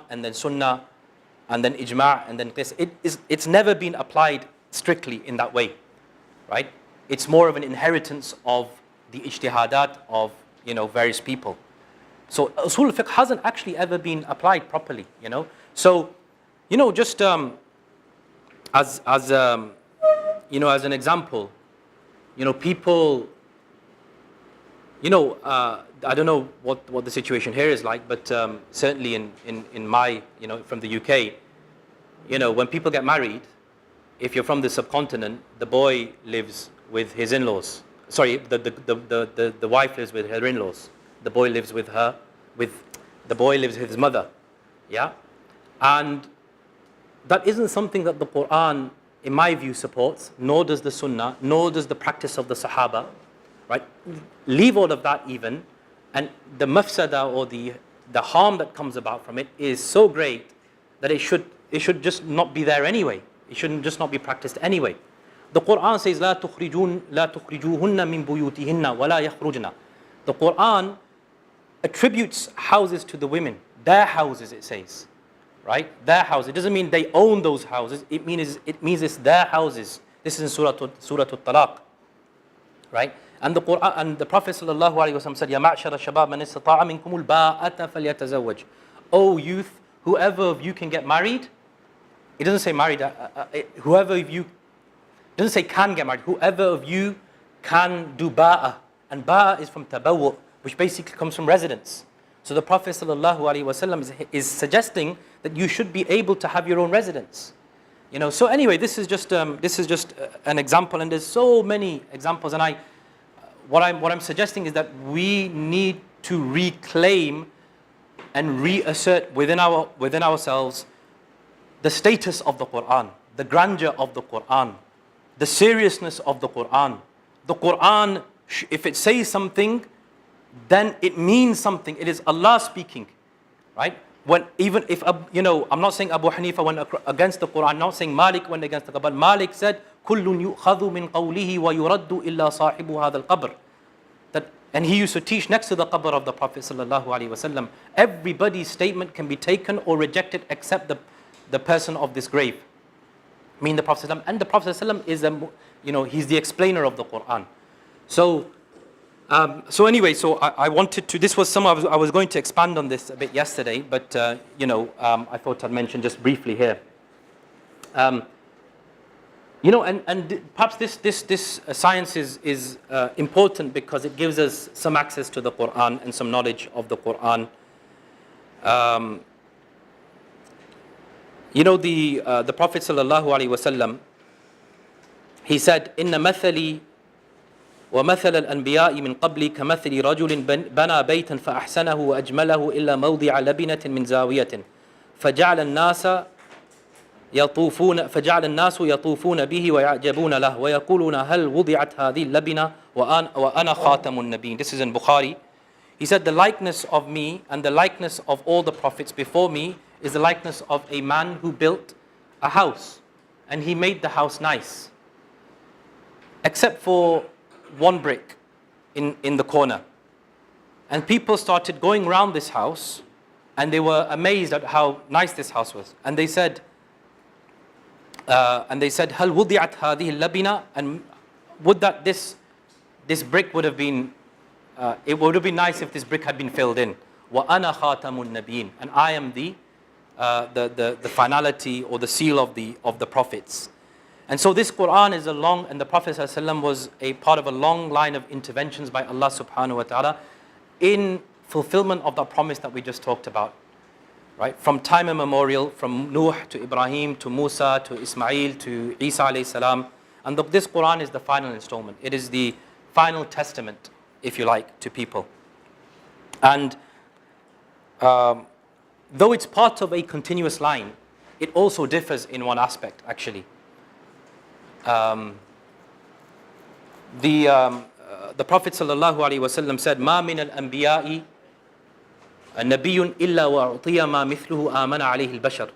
and then sunnah, and then ijma', and then qis. It's never been applied strictly in that way, right? It's more of an inheritance of the ijtihadat of, various people. So usul al-fiqh hasn't actually ever been applied properly, So, just as an example, people, I don't know what the situation here is like, but certainly in my, from the UK, when people get married, if you're from the subcontinent, the boy lives with his in-laws. Sorry, the wife lives with her in-laws. The boy lives with his mother. Yeah? And that isn't something that the Quran, in my view, supports, nor does the Sunnah, nor does the practice of the Sahaba. Right? Leave all of that even, and the mafsada or the harm that comes about from it is so great that it should just not be there anyway. It shouldn't just not be practiced anyway. The Quran says, لا تخرجوهن من بيوتهن ولا يخرجن. The Quran attributes houses to the women, their houses, it says, right? Their house. It doesn't mean they own those houses. It means it's their houses. This is in Surah Al-Talaq, right? And the Quran and the Prophet sallallahu alaihi wasallam said, "Ya ma'shara shabab man istata'a minkum al-ba'ata falyatazawwaj." Oh youth, whoever of you can get married. It doesn't say married. Whoever of you, it doesn't say can get married. Whoever of you can do ba'a, and ba'a is from tabawwu', which basically comes from residence. So the Prophet sallallahu alaihi wasallam is suggesting that you should be able to have your own residence. So anyway, this is just an example, and there's so many examples. And what I'm suggesting is that we need to reclaim and reassert within ourselves the status of the Quran, the grandeur of the Quran, the seriousness of the Quran. The Quran, if it says something, then it means something. It is Allah speaking, right? Even if, I'm not saying Abu Hanifa went against the Quran, I'm not saying Malik went against the Quran, but Malik said, كُلٌّ يُؤْخَذُ مِنْ قَوْلِهِ وَيُرَدُّ إِلَّا صَاحِبُ هَذَا الْقَبْرِ. And he used to teach next to the qabr of the Prophet sallallahu alaihi wasallam. Everybody's statement can be taken or rejected except the person of this grave. I mean the Prophet sallallahu, and the Prophet sallallahu is he's the explainer of the Quran. So anyway, I wanted to. This was some. I was going to expand on this a bit yesterday, but I thought I'd mention just briefly here. And perhaps this science is important because it gives us some access to the Quran and some knowledge of the Quran. The Prophet sallallahu alaihi wasallam, he said, "Inna mathali wa mathal al-anbiya'i min qabli kamathali rajulin bana baytan fa ahsanahu wa ajmalahu illa mawdi'a labinatin min zawiyatin faja'ala an-nasa فجعل الناس يطوفون به ويعجبون له ويقولون هل وضعت هذه اللبنة وأنا خاتم النبيين." This is in Bukhari. He said, the likeness of me and the likeness of all the prophets before me is the likeness of a man who built a house, and he made the house nice, except for one brick in the corner. And people started going around this house, and they were amazed at how nice this house was. And they said, هل وضعت هذه اللبنة, and would that this brick would have been, it would have been nice if this brick had been filled in. وأنا خاتم النبيين, and I am the finality or the seal of the prophets. And so this Quran is and the Prophet ﷺ was a part of a long line of interventions by Allah subhanahu wa ta'ala in fulfillment of that promise that we just talked about. Right? From time immemorial, from Nuh to Ibrahim to Musa to Ismail to Isa alayhi salam. And this Quran is the final installment. It is the final testament, if you like, to people. And though it's part of a continuous line, it also differs in one aspect, actually. The Prophet sallallahu alaihi wasallam said, "Ma min al-anbiya'i نبي إلا وأعطي ما مثله آمن عليه البشر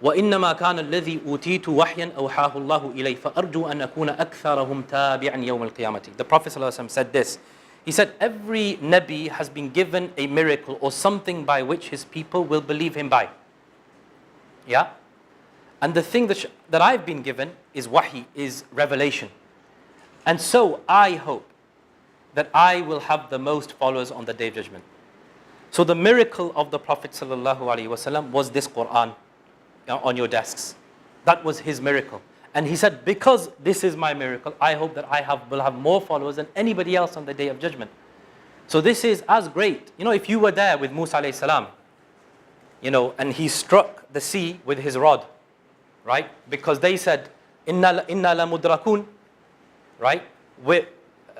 وإنما كان الذي أوتيت وحيا أوحاه الله إلي فأرجو أن أكون أكثرهم تابعا يوم القيامة." The Prophet ﷺ said this. He said, every Nabi has been given a miracle or something by which his people will believe him by. Yeah? And the thing that I've been given is wahi, is revelation. And so I hope that I will have the most followers on the Day of Judgment. So the miracle of the Prophet ﷺ was this Quran on your desks. That was his miracle. And he said, because this is my miracle, I hope that will have more followers than anybody else on the Day of Judgment. So this is as great. If you were there with Musa alayhi salam, and he struck the sea with his rod, right? Because they said, Inna la mudrakun, right?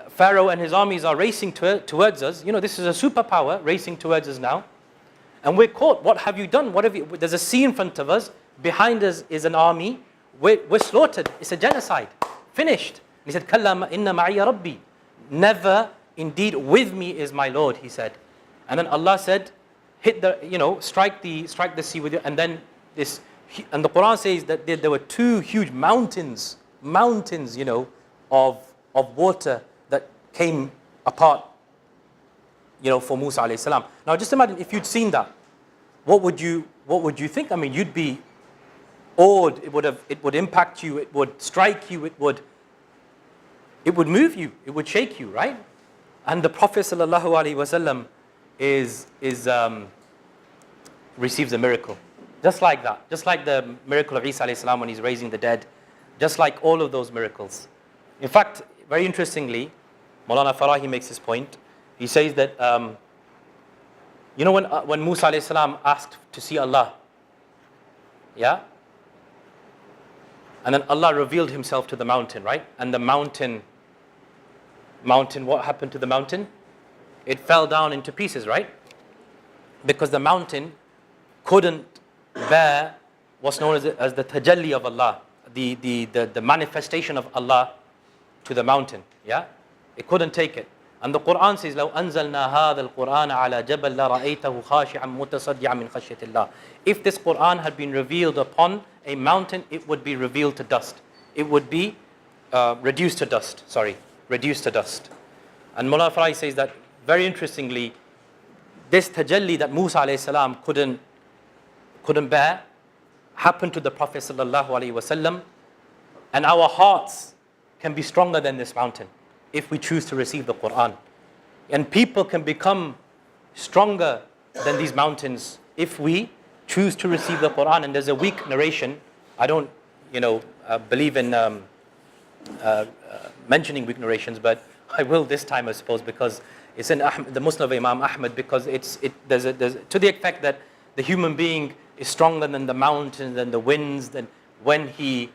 Pharaoh and his armies are racing towards us. This is a superpower racing towards us now. And we're caught. What have you done? There's a sea in front of us. Behind us is an army. We're slaughtered. It's a genocide. Finished. And he said, Kalla inna ma'iya rabbi. Never, indeed, with me is my Lord, he said. And then Allah said, strike the sea with you. And then and the Quran says that there were two huge mountains, of water that came apart, for Musa alayhi salam. Now just imagine if you'd seen that, what would you think? I mean, you'd be awed. It would impact you. It would strike you. It would move you. It would shake you, right? And the Prophet sallallahu alaihi wasallam receives a miracle, just like that. Just like the miracle of Isa alayhi salam when he's raising the dead, just like all of those miracles. In fact, very interestingly, Maulana Farahi makes this point. He says that when Musa alayhi salam asked to see Allah, yeah. And then Allah revealed himself to the mountain, right? And the mountain, what happened to the mountain? It fell down into pieces, right? Because the mountain couldn't bear what's known as the tajalli of Allah, the manifestation of Allah to the mountain, yeah? It couldn't take it. And the Quran says, لو أنزلنا هذا القرآن على جبل لرأيته خاشعا متصدعا من خشية الله. If this Quran had been revealed upon a mountain, it would be revealed to dust. It would be reduced to dust. And Mullah Farai says that, very interestingly, this tajalli that Musa alayhi salam couldn't bear happened to the Prophet sallallahu alaihi wasallam, and our hearts can be stronger than this mountain if we choose to receive the Quran. And people can become stronger than these mountains if we choose to receive the Quran. And there's a weak narration. I don't, believe in mentioning weak narrations, but I will this time, I suppose, because it's in the Musnad of Imam Ahmad, because there's to the effect that the human being is stronger than the mountains and the winds, than when he,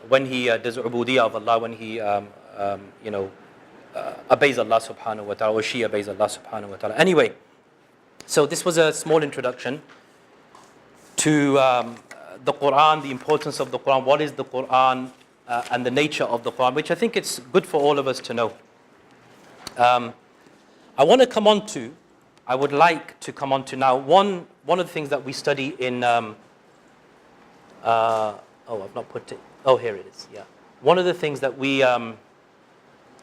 when he does ubudiyah of Allah, when he, obeys Allah subhanahu wa ta'ala, or she obeys Allah subhanahu wa ta'ala. Anyway, so this was a small introduction to the Quran, the importance of the Quran, what is the Quran, and the nature of the Quran, which I think it's good for all of us to know. I would like to come on to now one of the things that we study in, I've not put it, here it is, yeah. One of the things that we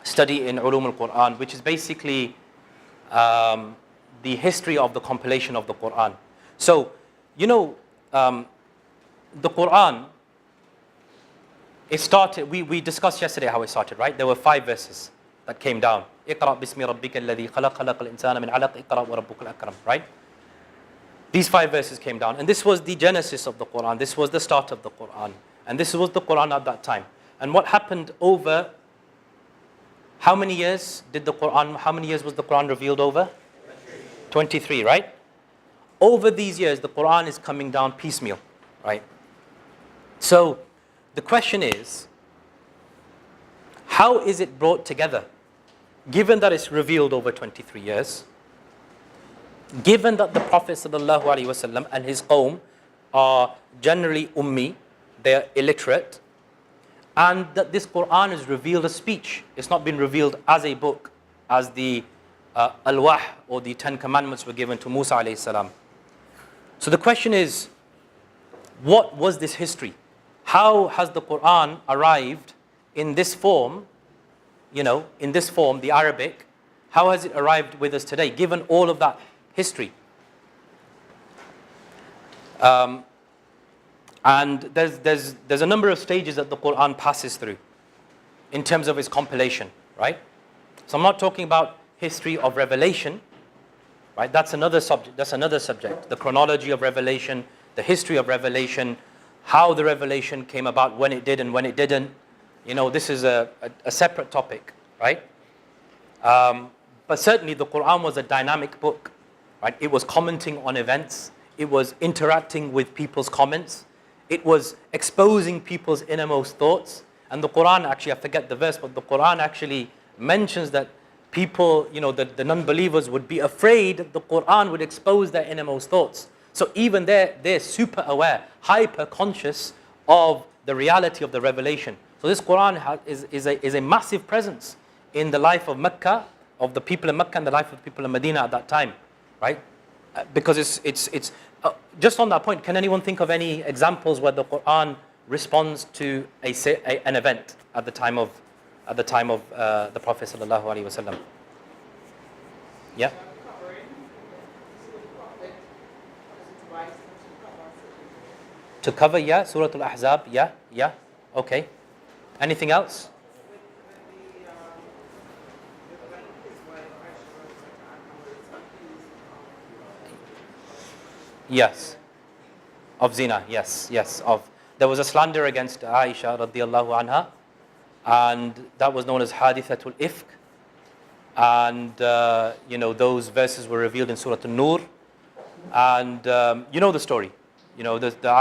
study in Ulum al-Quran, which is basically the history of the compilation of the Quran. So, the Quran, it started, we discussed yesterday how it started, right? There were 5 verses that came down. اقرأ باسم ربك الذي خلق خلق الإنسان من علق اقرأ وربك الأكرم, right? These 5 verses came down, and this was the genesis of the Quran. This was the start of the Quran, and this was the Quran at that time. And what happened over how many years was the Quran revealed over? 23, right? Over these years, the Quran is coming down piecemeal, right? So the question is, how is it brought together? Given that it's revealed over 23 years, given that the Prophet ﷺ and his qawm are generally ummi, they are illiterate, and that this Quran is revealed as speech. It's not been revealed as a book, as the al-Wahy or the 10 Commandments were given to Musa alayhi salam. So the question is, what was this history? How has the Quran arrived in this form in this form, the Arabic, how has it arrived with us today, given all of that history? And there's a number of stages that the Quran passes through in terms of its compilation, right? So I'm not talking about history of revelation, right? That's another subject. The chronology of revelation, the history of revelation, how the revelation came about, when it did and when it didn't. This is a separate topic, right? But certainly the Quran was a dynamic book, right? It was commenting on events. It was interacting with people's comments. It was exposing people's innermost thoughts. And the Quran actually, I forget the verse, but the Quran actually mentions that people, the non-believers would be afraid that the Quran would expose their innermost thoughts. So even they're super aware, hyper conscious of the reality of the revelation. So this Quran is a massive presence in the life of Mecca, of the people in Mecca and the life of the people in Medina at that time, right? Because it's just on that point, can anyone think of any examples where the Quran responds to an event at the time of the Prophet sallallahu alaihi wasallam? Yeah. To cover, yeah, Surah Al-Ahzab, yeah, okay. Anything else? Yes. Of zina, yes. There was a slander against Aisha radiallahu anha, and that was known as Hadithatul Ifk. And, those verses were revealed in Surah An-Nur. And, you know the story. The